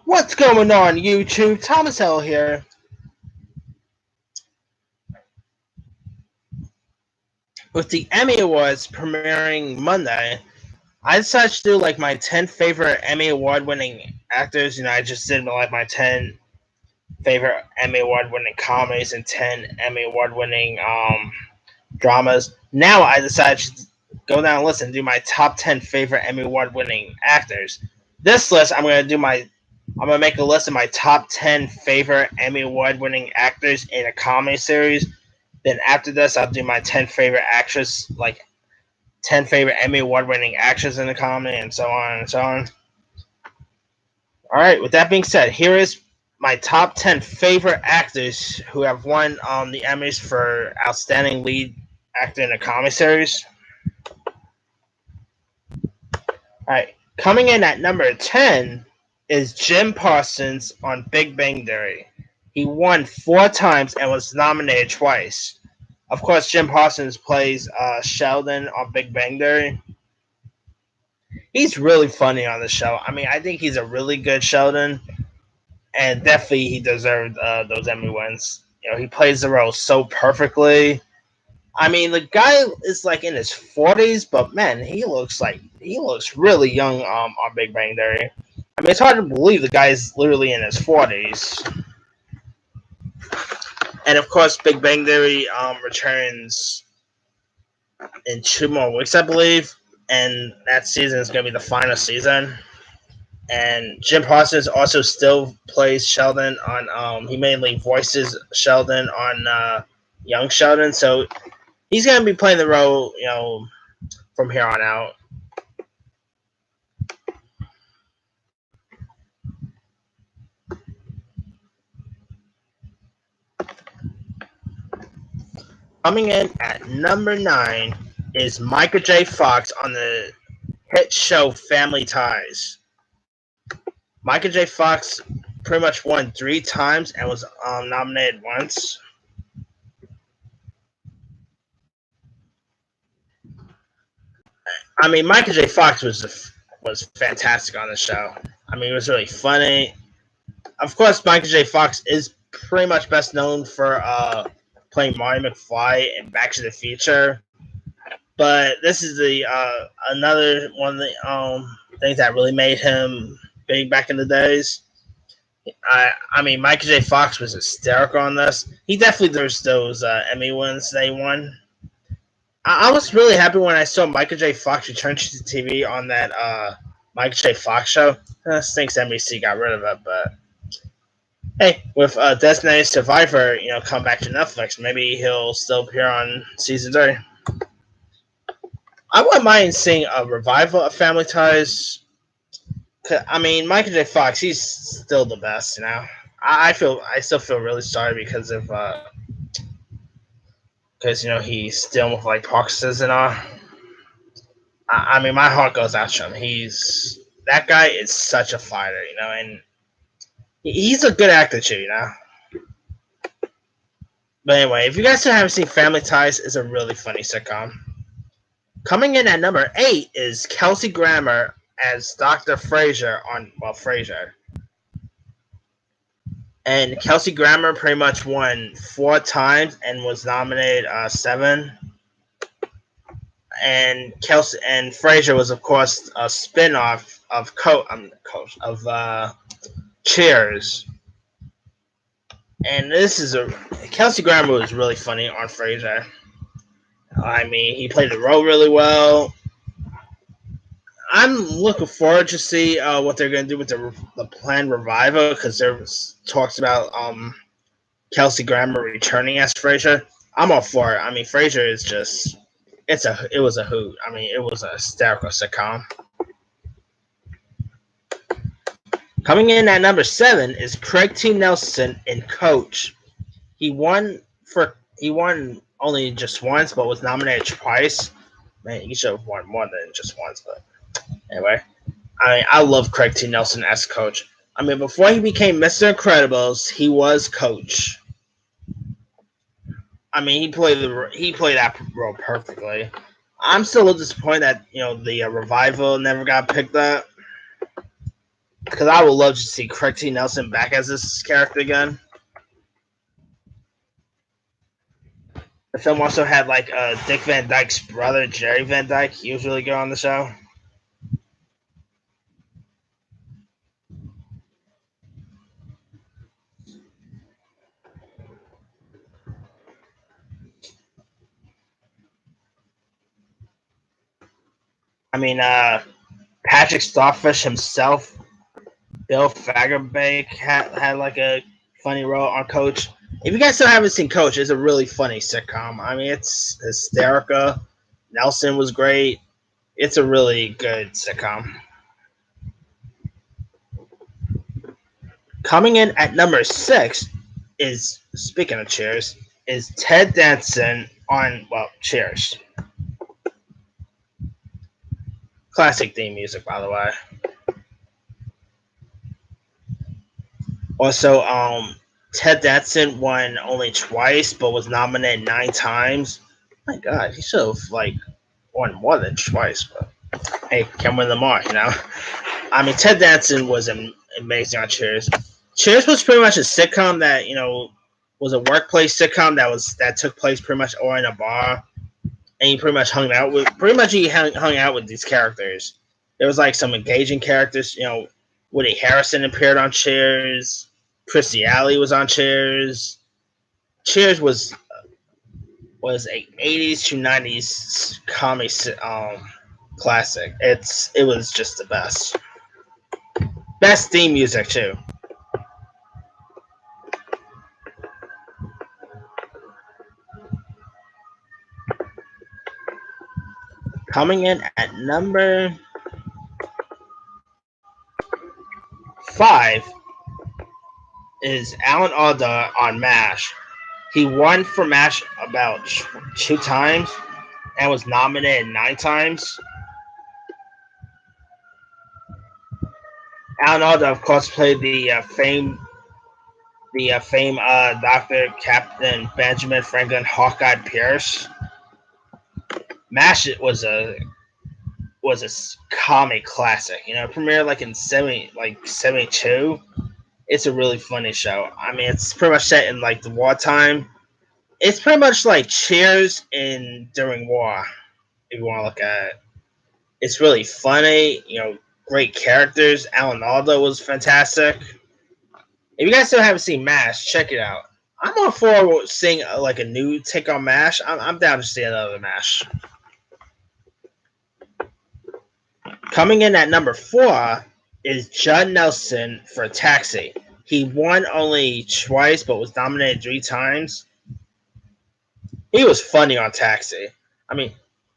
What's going on, YouTube? Thomas L here. With the Emmy Awards premiering Monday, I decided to do like my 10 favorite Emmy Award winning actors. I just did like my 10 favorite Emmy Award winning comedies and 10 Emmy Award winning dramas. Now I decided to go down the list and do my top 10 favorite Emmy Award winning actors. This list, I'm going to make a list of my top 10 favorite Emmy Award winning actors in a comedy series. Then after this, I'll do my 10 favorite actors, like 10 favorite Emmy Award winning actors in the comedy, and so on and so on. Alright, with that being said, here is my top 10 favorite actors who have won the Emmys for Outstanding Lead Actor in a Comedy Series. Alright, coming in at number 10 is Jim Parsons on Big Bang Theory. He won 4 times and was nominated twice. Of course, Jim Parsons plays Sheldon on Big Bang Theory. He's really funny on the show. I think he's a really good Sheldon, and definitely he deserved those Emmy wins. He plays the role so perfectly. The guy is like in his 40s, but man, he looks really young on Big Bang Theory. It's hard to believe the guy is literally in his 40s. And of course, Big Bang Theory returns in 2 more weeks, I believe. And that season is going to be the final season. And Jim Parsons also still plays Sheldon on. He mainly voices Sheldon on Young Sheldon, so he's going to be playing the role, from here on out. Coming in at number 9 is Michael J. Fox on the hit show Family Ties. Michael J. Fox pretty much won 3 times and was nominated once. Michael J. Fox was fantastic on the show. It was really funny. Of course, Michael J. Fox is pretty much best known for playing Marty McFly in Back to the Future. But this is the another one of the things that really made him big back in the days. Michael J. Fox was hysterical on this. He definitely deserves those Emmy wins they won. I was really happy when I saw Michael J. Fox return to TV on that Michael J. Fox show. Stinks NBC got rid of it, but hey, with Designated Survivor, come back to Netflix, maybe he'll still appear on season 3. I wouldn't mind seeing a revival of Family Ties. Michael J. Fox, he's still the best, I still feel really sorry because of he's dealing with like Parkinson's and all. My heart goes out to him. That guy is such a fighter, and he's a good actor too, But anyway, if you guys still haven't seen Family Ties, it's a really funny sitcom. Coming in at number 8 is Kelsey Grammer as Dr. Frasier on Frasier. And Kelsey Grammer pretty much won 4 times and was nominated 7. And Frasier was, of course, a spin-off of Cheers. And Kelsey Grammer was really funny on Frasier. He played the role really well. I'm looking forward to see what they're going to do with the planned revival, because there's talks about Kelsey Grammer returning as Frasier. I'm all for it. Frasier is just it was a hoot. It was a hysterical sitcom. Coming in at number 7 is Craig T. Nelson in Coach. He won only just once, but was nominated twice. Man, he should have won more than just once, but anyway. I love Craig T. Nelson as Coach. Before he became Mr. Incredibles, he was Coach. He played that role perfectly. I'm still a little disappointed that the revival never got picked up. because I would love to see Craig T. Nelson back as this character again. The film also had like Dick Van Dyke's brother, Jerry Van Dyke. He was really good on the show. I mean, Patrick Starfish himself, Bill Fagerbakke, had like a funny role on Coach. If you guys still haven't seen Coach, it's a really funny sitcom. I mean, it's hysterical. Nelson was great. It's a really good sitcom. Coming in at number 6 is, speaking of Cheers, is Ted Danson on, well, Cheers. Classic theme music, by the way. Also, Ted Danson won only twice, but was nominated 9 times. My God, he should have like won more than twice. But hey, can win them all, you know. I mean, Ted Danson was amazing on Cheers. Cheers was pretty much a sitcom that was a workplace sitcom that took place pretty much all in a bar, and he hung out with these characters. There was like some engaging characters. Woody Harrelson appeared on Cheers. Christy Alley was on Cheers. Cheers was a 80s to 90s comedy classic. It was just the best. Best theme music too. Coming in at number 5 is Alan Alda on MASH. He won for MASH about 2 times and was nominated 9 times. Alan Alda, of course, played the famed Dr. Captain Benjamin Franklin Hawkeye Pierce. MASH was a comic classic. It premiered like in 72. It's a really funny show. I mean, it's pretty much set in like the wartime. It's pretty much like Cheers during war, if you want to look at it. It's really funny, great characters. Alan Alda was fantastic. If you guys still haven't seen MASH, check it out. I'm all for seeing like a new take on MASH. I'm down to see another MASH. Coming in at number 4 is Judd Nelson for Taxi. He won only twice, but was nominated 3 times. He was funny on Taxi. I mean,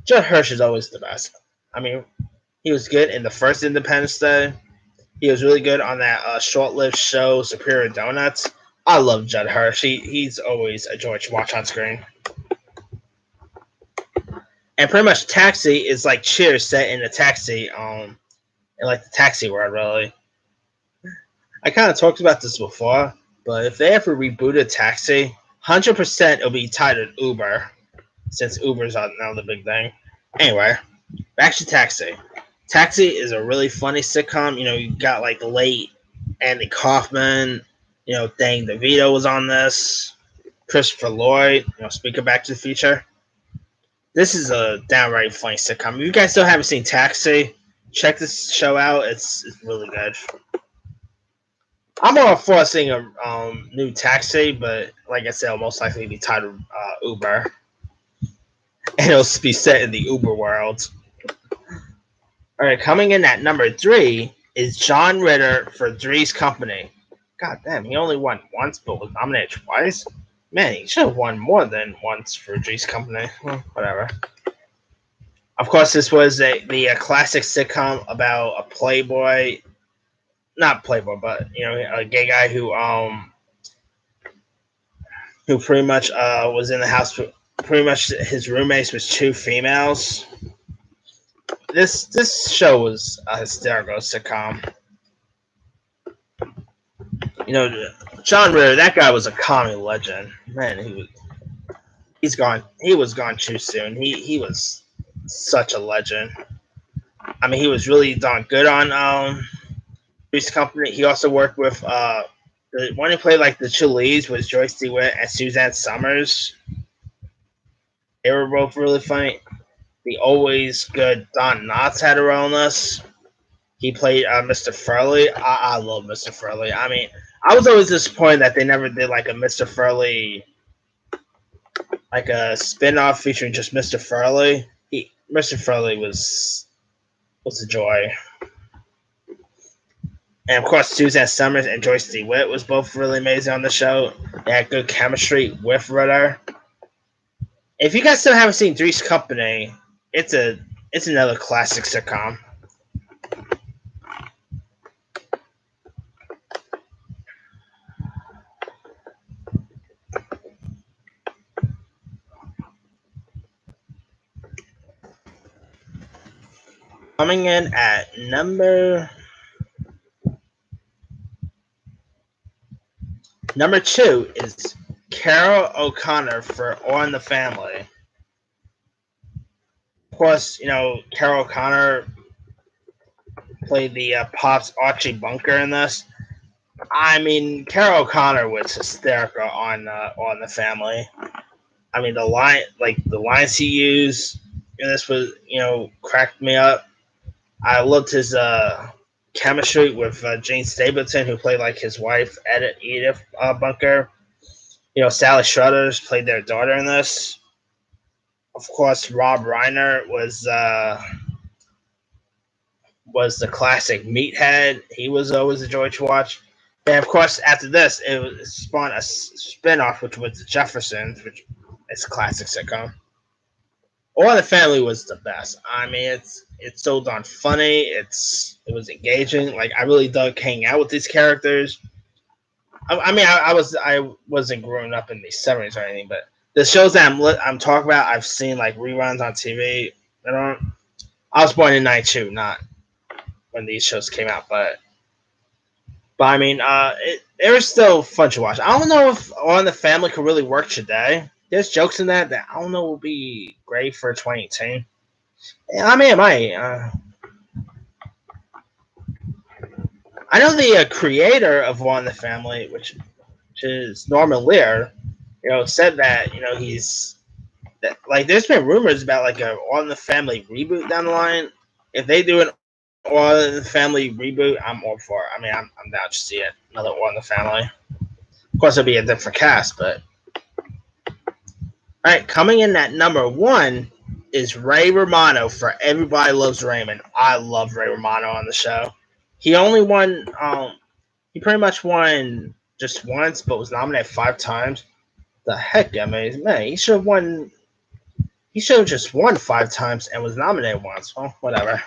Judd Hirsch is always the best. I mean, he was good in the first Independence Day. He was really good on that short-lived show, Superior Donuts. I love Judd Hirsch. He's always a joy to watch on screen. And pretty much Taxi is like Cheers set in a taxi, in like the taxi world, really. I kind of talked about this before, but if they ever rebooted Taxi, 100% it'll be titled Uber, since Uber's now the big thing. Anyway, back to Taxi. Taxi is a really funny sitcom. You got like the late Andy Kaufman, Danny DeVito was on this. Christopher Lloyd, speaking Back to the Future. This is a downright funny sitcom. If you guys still haven't seen Taxi, check this show out. It's really good. I'm all for seeing a new Taxi, but like I said, it'll most likely be titled Uber. And it'll be set in the Uber world. Alright, coming in at number 3 is John Ritter for Three's Company. God damn, he only won once, but was nominated twice? Man, he should have won more than once for Three's Company. Well, whatever. Of course, this was the classic sitcom about a playboy, not playboy, but a gay guy who pretty much was in the house. Pretty much his roommates was 2 females. This show was a hysterical sitcom. John Ritter, that guy was a comedy legend. Man, he's gone. He was gone too soon. He was such a legend. I mean, he was really darn good on Three's Company. He also worked with the one who played like the two leads was Joyce DeWitt and Suzanne Summers. They were both really funny. The always good Don Knotts had a role in this. He played Mr. Furley. I love Mr. Furley. I mean, I was always disappointed that they never did like a Mr. Furley, like a spin-off featuring just Mr. Furley. Mr. Furley was a joy. And of course, Suzanne Summers and Joyce DeWitt was both really amazing on the show. They had good chemistry with Ritter. If you guys still haven't seen Three's Company, it's another classic sitcom. Coming in at number 2 is Carroll OConnor for All in the Family. Of course, Carroll OConnor played the Pops Archie Bunker in this. I mean, Carroll OConnor was hysterical on All in the Family. I mean, the lines he used in this was, cracked me up. I loved his chemistry with Jane Stapleton, who played like his wife, Edith Bunker. Sally Struthers played their daughter in this. Of course, Rob Reiner was the classic meathead. He was always a joy to watch. And of course, after this, it spawned a spin-off, which was The Jeffersons, which is a classic sitcom. All in the Family was the best. I mean, it's so darn funny. It was engaging. Like, I really dug hanging out with these characters. I wasn't growing up in the 70s or anything, but the shows that I'm talking about, I've seen like reruns on TV. I was born in '92, not when these shows came out, but I mean, it was still fun to watch. I don't know if All in the Family could really work today. There's jokes in that I don't know will be great for 2018. I mean, it might. I know the creator of All in the Family, which is Norman Lear, said that there's been rumors about like a All in the Family reboot down the line. If they do an All in the Family reboot, I'm all for it. I mean, I'm down to see it. Another All in the Family. Of course, it'll be a different cast, but all right. Coming in at number 1 is Ray Romano for Everybody Loves Raymond. I love Ray Romano on the show. He only won. He pretty much won just once, but was nominated 5 times. The heck, I mean, man, he should have won. He should have just won 5 times and was nominated once. Well, whatever.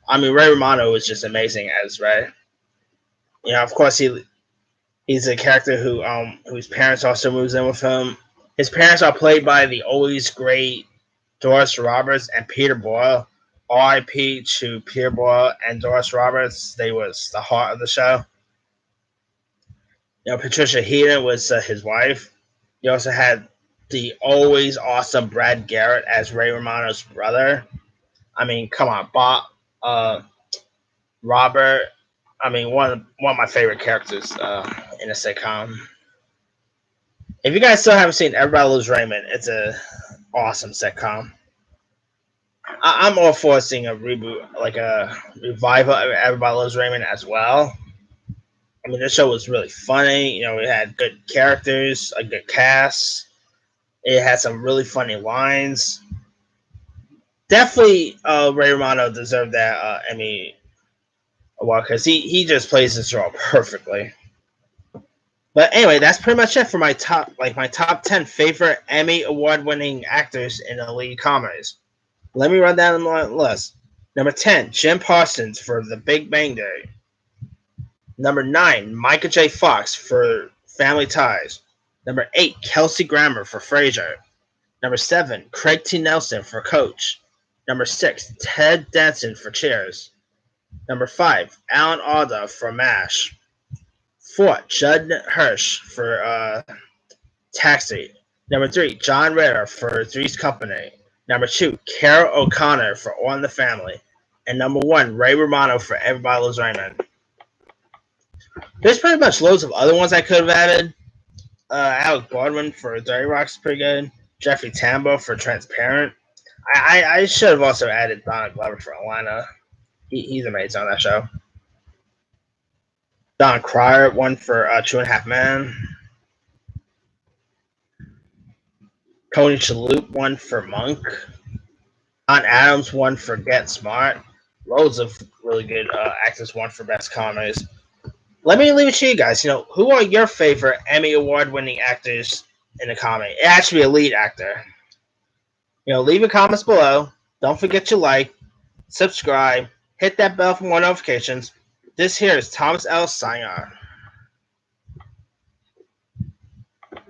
I mean, Ray Romano was just amazing as Ray. Of course, he's a character whose parents also moves in with him. His parents are played by the always great Doris Roberts and Peter Boyle. R.I.P. to Peter Boyle and Doris Roberts. They was the heart of the show. Patricia Heaton was his wife. You also had the always awesome Brad Garrett as Ray Romano's brother. I mean, come on, Bob, Robert. I mean, one of my favorite characters in a sitcom. If you guys still haven't seen Everybody Loves Raymond, it's a awesome sitcom. I'm all for seeing a reboot, like a revival of Everybody Loves Raymond as well. I mean, this show was really funny. It had good characters, a good cast. It had some really funny lines. Definitely, Ray Romano deserved that Emmy award because he just plays this role perfectly. But anyway, that's pretty much it for my top 10 favorite Emmy award-winning actors in the lead comedies. Let me run down the list. Number 10, Jim Parsons for The Big Bang Theory. Number 9, Michael J. Fox for Family Ties. Number 8, Kelsey Grammer for Frasier. Number 7, Craig T. Nelson for Coach. Number 6, Ted Danson for Cheers. Number 5, Alan Alda for MASH. 4, Judd Hirsch for Taxi. Number 3, John Ritter for Three's Company. Number 2, Carroll OConnor for All in the Family. And number 1, Ray Romano for Everybody Loves Raymond. There's pretty much loads of other ones I could have added. Alec Baldwin for Dirty Rock's pretty good. Jeffrey Tambor for Transparent. I should have also added Donald Glover for Atlanta. He's amazing on that show. Don Cryer, one for Two and a Half Men. Tony Shalhoub, one for Monk. Don Adams, one for Get Smart. Loads of really good actors, one for Best Comedies. Let me leave it to you guys. Who are your favorite Emmy Award-winning actors in a comedy? It has to be a lead actor. Leave your comments below. Don't forget to like, subscribe, hit that bell for more notifications. This here is Thomas L. signing on.